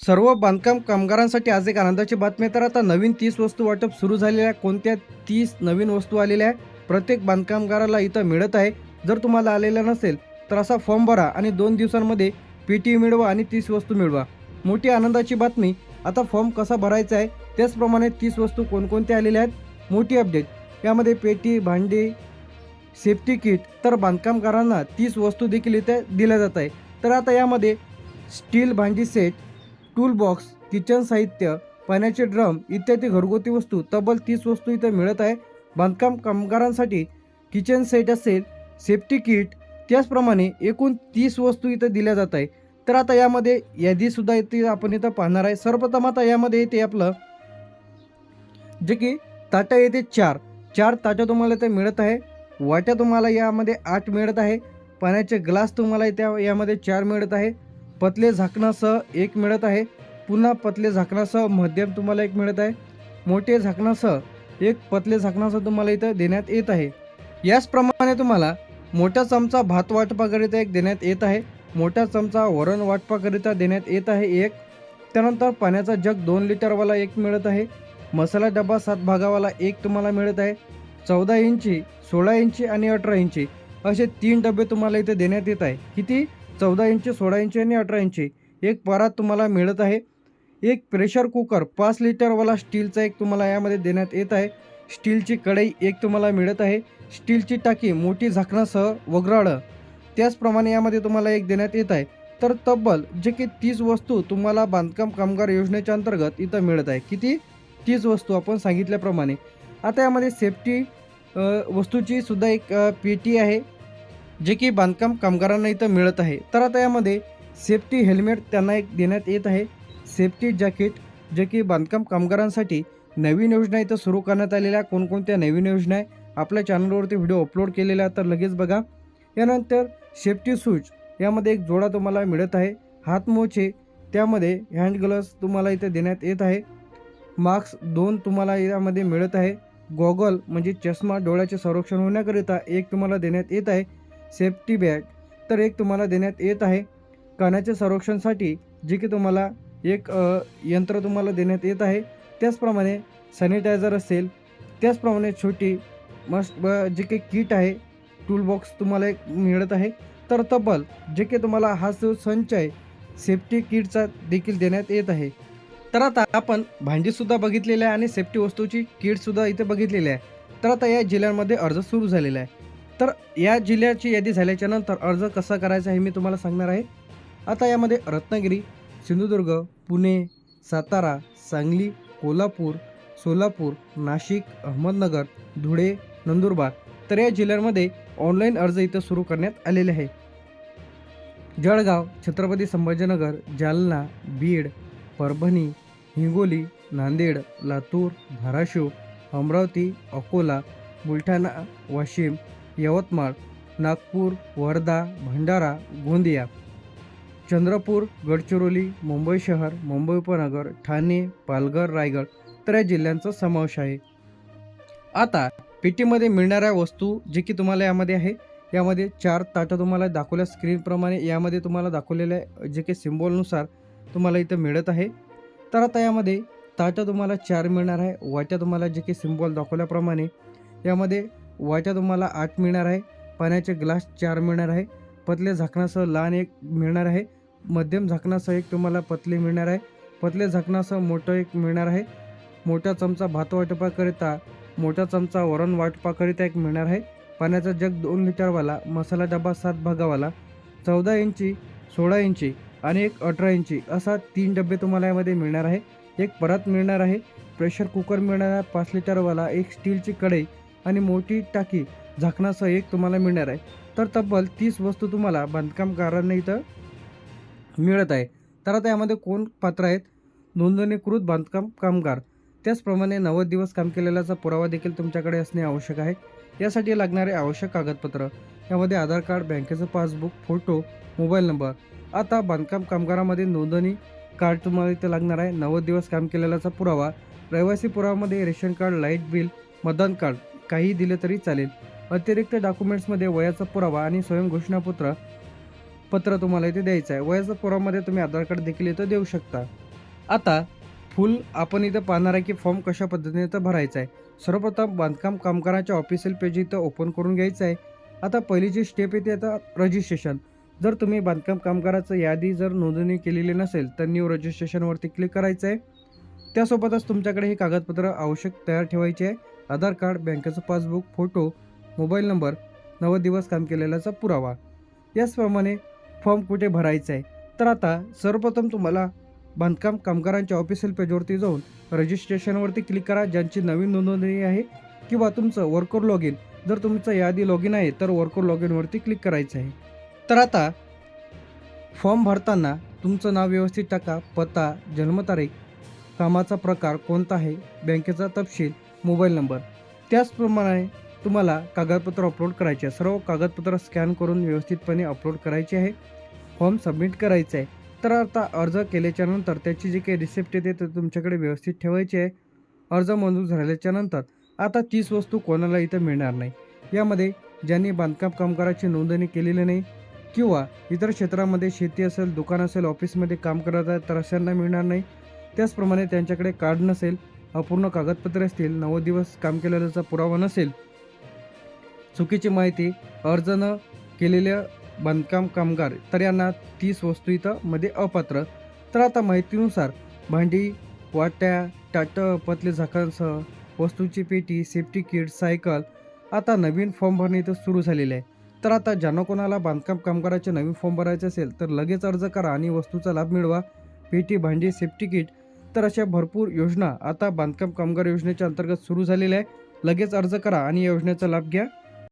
सर्व बांधकाम कामगारांसाठी आज एक आनंदाची बातमी आहे. तर आता नवीन 30 वस्तू वाटप सुरू झालेले आहे. कोणत्या 30 नवीन वस्तू आलेल्या आहे प्रत्येक बांधकामगाराला इथं मिळत आहे. जर तुम्हाला आलेला नसेल तर असा फॉर्म भरा आणि 2 दिवसांमध्ये पेटी मिळवा आणि 30 वस्तू मिळवा. मोठी आनंदाची बातमी. आता फॉर्म कसा भरायचा आहे त्याचप्रमाणे 30 वस्तू कोणकोणत्या आलेल्या आहेत मोठी अपडेट. यामध्ये पेटी, भांडी, सेफ्टी किट, तर बांधकामगारांना 30 वस्तू देखील इथे दिल्या जात आहे. तर आता यामध्ये स्टील भांडी सेट, टूल बॉक्स, किचन साहित्य, पाण्याचे ड्रम इत्यादी घरगुती वस्तू तब्बल 30 वस्तू इथे मिळत आहे. बांधकाम कामगारांसाठी किचन सेट असेल, सेफ्टी किट, त्याचप्रमाणे एकूण 30 वस्तू इथे दिल्या जात आहे. तर आता यामध्ये यादीसुद्धा इथे आपण इथं पाहणार आहे. सर्वप्रथम आता यामध्ये येते आपलं जे की ताटं येते चार ताटं तुम्हाला इथे मिळत आहे. वाट्या तुम्हाला यामध्ये 8 मिळत आहे. पाण्याचे ग्लास तुम्हाला इथे यामध्ये 4 मिळत आहे. पतले झाकणासह 1 मिळत आहे. पुन्हा पतले झाकणासह मध्यम तुम्हाला 1 मिळत आहे. मोठे झाकणासह 1 पतले झाकणासह तुम्हाला इथं देण्यात येत आहे. याचप्रमाणे तुम्हाला मोठा चमचा भात वाटपाकरिता 1 देण्यात येत आहे. मोठा चमचा वरण वाटपाकरिता देण्यात येत आहे 1. त्यानंतर पाण्याचा जग 2 लिटरवाला 1 मिळत आहे. मसाला डबा 7 भागावाला 1 तुम्हाला मिळत आहे. 14 इंची, 16 इंची आणि 18 इंची असे 3 डबे तुम्हाला इथे देण्यात येत आहे. किती? 14 इंची, 16 इंची आणि 18 इंची. 1 परात तुम्हाला मिळत आहे. 1 प्रेशर कुकर 5 लिटरवाला स्टीलचा 1 तुम्हाला यामध्ये देण्यात येत आहे. स्टीलची कढई 1 तुम्हाला मिळत आहे. स्टीलची टाकी मोठी झाकणासह वगराळं त्याचप्रमाणे यामध्ये तुम्हाला 1 देण्यात येत आहे. तर तब्बल जे की 30 वस्तू तुम्हाला बांधकाम कामगार योजनेच्या अंतर्गत इथं मिळत आहे. किती? 30 वस्तू आपण सांगितल्याप्रमाणे. आता यामध्ये सेफ्टी वस्तूची सुद्धा एक पेटी आहे जे की बांधकाम कामगारांना इथं मिळत आहे. तर आता यामध्ये सेफ्टी हेल्मेट त्यांना एक देण्यात येत आहे. सेफ्टी जॅकेट जे की बांधकाम कामगारांसाठी नवीन योजना इथं सुरू करण्यात आलेल्या. कोणकोणत्या नवीन योजना आहे आपल्या चॅनलवरती व्हिडिओ अपलोड केलेला तर लगेच बघा. यानंतर सेफ्टी शूज यामध्ये 1 जोडा तुम्हाला मिळत आहे. हातमोजे त्यामध्ये हँड ग्लव्स तुम्हाला इथे देण्यात येत आहे. मास्क 2 तुम्हाला यामध्ये मिळत आहे. गॉगल म्हणजे चष्मा डोळ्याचे संरक्षण होण्याकरिता 1 तुम्हाला देण्यात येत आहे. सेफ्टी बॅग तर 1 तुम्हाला देण्यात येत आहे. कानाच्या संरक्षणासाठी जे की तुम्हाला 1 यंत्र तुम्हाला देण्यात येत आहे. त्याचप्रमाणे सॅनिटायझर असेल, त्याचप्रमाणे छोटी जे काही किट आहे टूल बॉक्स तुम्हाला 1 मिळत आहे. तर तब्बल जे की तुम्हाला हा जो संच आहे सेफ्टी किटचा देखील देण्यात येत आहे. तर आता आपण भांडीसुद्धा बघितलेली आहे आणि सेफ्टी वस्तूची किटसुद्धा इथे बघितलेली आहे. तर आता या जिल्ह्यांमध्ये अर्ज सुरू झालेला आहे. तर या जिल्ह्याची यादी झाल्याच्या नंतर अर्ज कसा करायचा हे मी तुम्हाला सांगणार आहे. आता यामध्ये रत्नागिरी, सिंधुदुर्ग, पुणे, सातारा, सांगली, कोल्हापूर, सोलापूर, नाशिक, अहमदनगर, धुळे, नंदुरबार तर या जिल्ह्यांमध्ये ऑनलाईन अर्ज इथं सुरू करण्यात आलेले आहे. जळगाव, छत्रपती संभाजीनगर, जालना, बीड, परभणी, हिंगोली, नांदेड, लातूर, धाराशिव, अमरावती, अकोला, बुलढाणा, वाशिम, यवतमाळ, नागपूर, वर्धा, भंडारा, गोंदिया, चंद्रपूर, गडचिरोली, मुंबई शहर, मुंबई उपनगर, ठाणे, पालघर, रायगड तर या जिल्ह्यांचा समावेश आहे. आता पेटीमध्ये मिळणाऱ्या वस्तू जे की तुम्हाला यामध्ये आहे. यामध्ये 4 ताटं तुम्हाला दाखवल्या स्क्रीनप्रमाणे यामध्ये तुम्हाला दाखवलेल्या जे काही सिम्बॉलनुसार तुम्हाला इथं मिळत आहे. तर आता यामध्ये ताटं तुम्हाला 4 मिळणार आहे. वाट्या तुम्हाला जे काही सिम्बॉल दाखवल्याप्रमाणे यामध्ये वाट्या तुम्हाला 8 मिळणार आहे. पाण्याचे ग्लास 4 मिळणार आहे. पतले झाकणासह लहान 1 मिळणार आहे. मध्यम झाकणासह 1 तुम्हाला पतले मिळणार आहे. पतले झाकणासह मोठं 1 मिळणार आहे. मोठा चमचा भात वाटपाकरिता, मोठा चमचा वरण वाटपाकरिता 1 मिळणार आहे. पाण्याचा जग 2 लिटरवाला, मसाला डबा 7 भागावाला, 14 इंची, 16 इंची आणि 1 18 इंची असा 3 डबे तुम्हाला यामध्ये मिळणार आहे. 1 परात मिळणार आहे. प्रेशर कुकर मिळणार आहे 5 लिटरवाला, 1 स्टीलची कढई आणि मोठी टाकी झाकणासह 1 तुम्हाला मिळणार आहे. तर तब्बल 30 वस्तू तुम्हाला बांधकामगारांना इथं मिळत आहे. तर आता यामध्ये कोण पात्र आहेत? नोंदणीकृत बांधकाम कामगार, त्याचप्रमाणे 90 दिवस काम केलेल्याचा पुरावा देखील तुमच्याकडे असणे आवश्यक आहे. यासाठी लागणारे आवश्यक कागदपत्र यामध्ये आधार कार्ड, बँकेचं पासबुक, फोटो, मोबाईल नंबर. आता बांधकाम कामगारामध्ये नोंदणी कार्ड तुम्हाला इथे लागणार आहे. 90 दिवस काम केलेल्याचा पुरावा, रहिवासी पुरावामध्ये रेशन कार्ड, लाईट बिल, मतदान कार्ड काही दिले तरी चालेल. अतिरिक्त डॉक्युमेंट्समध्ये वयाचा पुरावा आणि स्वयं घोषणापत्र तुम्हाला इथे द्यायचं आहे. वयाचा पुरावामध्ये तुम्ही आधार कार्ड देखील इथं देऊ शकता. आता फुल आपण इथं पाहणार आहे की फॉर्म कशा पद्धतीने इथं भरायचा आहे. सर्वप्रथम बांधकाम कामगाराच्या ऑफिशियल पेज इथं ओपन करून घ्यायचं आहे. आता पहिली जी स्टेप येते आता रजिस्ट्रेशन. जर तुम्ही बांधकाम कामगाराचं यादी जर नोंदणी केलेली नसेल तर न्यू रजिस्ट्रेशनवरती क्लिक करायचं आहे. त्यासोबतच तुमच्याकडे हे कागदपत्र आवश्यक तयार ठेवायचे आहे. आधार कार्ड, बँकेचं पासबुक, फोटो, मोबाईल नंबर, 90 दिवस काम केलेल्याचा पुरावा. याचप्रमाणे फॉर्म कुठे भरायचा आहे. तर आता सर्वप्रथम तुम्हाला बांधकाम कामगारांच्या ऑफिशियल पेजवरती जाऊन रजिस्ट्रेशनवरती क्लिक करा ज्यांची नवीन नोंदणी आहे किंवा तुमचं वर्कर लॉग इन. जर तुमचं यादी लॉग इन आहे तर वर्कर लॉग इनवरती क्लिक करायचं आहे. तर आता फॉर्म भरताना तुमचं नाव व्यवस्थित टाका, पत्ता, जन्मतारीख, कामाचा प्रकार कोणता आहे, बँकेचा तपशील, मोबाईल नंबर. त्याचप्रमाणे तुम्हाला कागदपत्र अपलोड करायचे आहे. सर्व कागदपत्र स्कॅन करून व्यवस्थितपणे अपलोड करायचे आहे. फॉर्म सबमिट करायचा आहे. तर आता अर्ज केल्याच्या नंतर त्याची जी काही रिसिप्ट येते ते तुमच्याकडे व्यवस्थित ठेवायची आहे. अर्ज मंजूर झाल्याच्या नंतर आता 30 वस्तू कोणाला इथं मिळणार नाही. यामध्ये ज्यांनी बांधकाम कामगाराची नोंदणी केलेली नाही किंवा इतर क्षेत्रामध्ये शेती असेल, दुकान असेल, ऑफिसमध्ये काम करत आहे तर अशांना मिळणार नाही. त्याचप्रमाणे त्यांच्याकडे कार्ड नसेल, अपूर्ण कागदपत्रे असतील, 90 दिवस काम केलेल्याचा पुरावा नसेल, चुकीची माहिती, अर्ज न केलेल्या बांधकाम कामगार तर यांना 30 वस्तू इथं मध्ये अपात्र. तर आता माहितीनुसार भांडी, वाट्या, ताटं, पतले झाकणसह वस्तूची पेटी, सेफ्टी किट, सायकल. आता नवीन फॉर्म भरणे इथं सुरू झालेले आहे. तर आता ज्यांना कोणाला बांधकाम कामगाराचे नवीन फॉर्म भरायचे असेल तर लगेच अर्ज करा आणि वस्तूचा लाभ मिळवा. पेटी, भांडी, सेफ्टी किट तर अशा भरपूर योजना आता बांधकाम कामगार योजनेच्या अंतर्गत सुरू झालेल्या आहे. लगेच अर्ज करा आणि या योजनेचा लाभ घ्या.